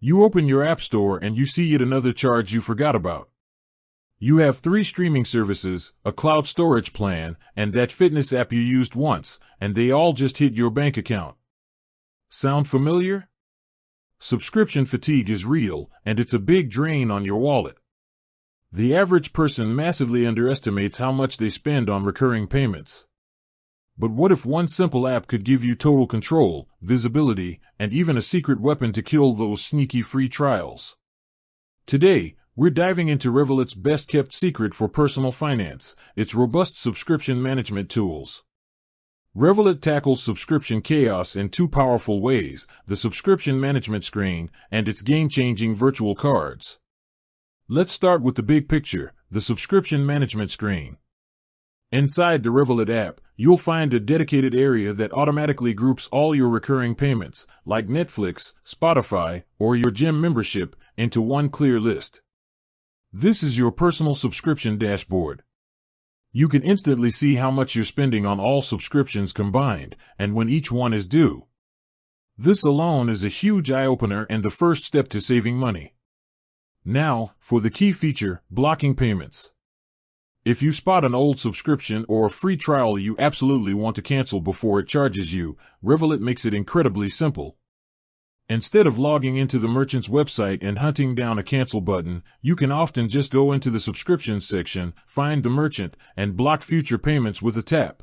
You open your app store and you see yet another charge you forgot about. You have 3 streaming services, a cloud storage plan, and that fitness app you used once, and they all just hit your bank account. Sound familiar? Subscription fatigue is real, and it's a big drain on your wallet. The average person massively underestimates how much they spend on recurring payments. But what if one simple app could give you total control, visibility, and even a secret weapon to kill those sneaky free trials? Today, we're diving into Revolut's best-kept secret for personal finance, its robust subscription management tools. Revolut tackles subscription chaos in 2 powerful ways: the subscription management screen and its game-changing virtual cards. Let's start with the big picture, the subscription management screen. Inside the Revolut app, you'll find a dedicated area that automatically groups all your recurring payments, like Netflix, Spotify, or your gym membership, into one clear list. This is your personal subscription dashboard. You can instantly see how much you're spending on all subscriptions combined, and when each one is due. This alone is a huge eye-opener and the first step to saving money. Now, for the key feature, blocking payments. If you spot an old subscription or a free trial you absolutely want to cancel before it charges you, Revolut makes it incredibly simple. Instead of logging into the merchant's website and hunting down a cancel button, you can often just go into the subscriptions section, find the merchant, and block future payments with a tap.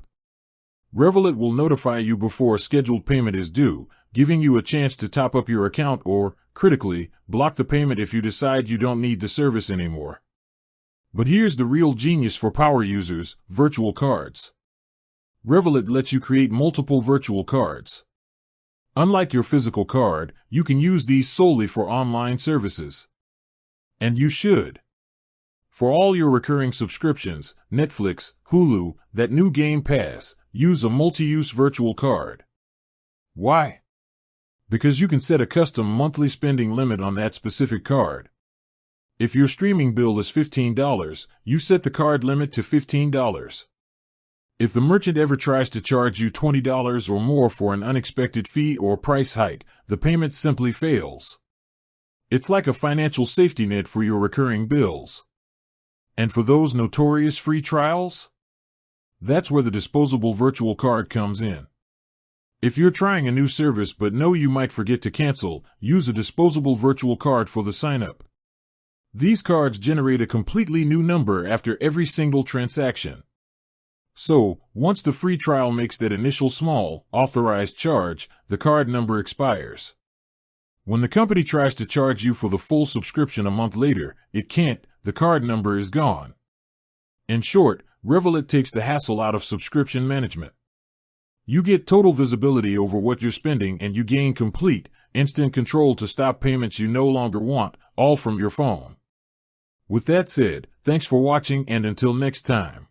Revolut will notify you before a scheduled payment is due, giving you a chance to top up your account or, critically, block the payment if you decide you don't need the service anymore. But here's the real genius for power users: virtual cards. Revolut lets you create multiple virtual cards. Unlike your physical card, you can use these solely for online services. And you should. For all your recurring subscriptions, Netflix, Hulu, that new Game Pass, use a multi-use virtual card. Why? Because you can set a custom monthly spending limit on that specific card. If your streaming bill is $15, you set the card limit to $15. If the merchant ever tries to charge you $20 or more for an unexpected fee or price hike, the payment simply fails. It's like a financial safety net for your recurring bills. And for those notorious free trials? That's where the disposable virtual card comes in. If you're trying a new service but know you might forget to cancel, use a disposable virtual card for the sign-up. These cards generate a completely new number after every single transaction. So, once the free trial makes that initial small, authorized charge, the card number expires. When the company tries to charge you for the full subscription a month later, it can't, the card number is gone. In short, Revolut takes the hassle out of subscription management. You get total visibility over what you're spending and you gain complete, instant control to stop payments you no longer want, all from your phone. With that said, thanks for watching and until next time.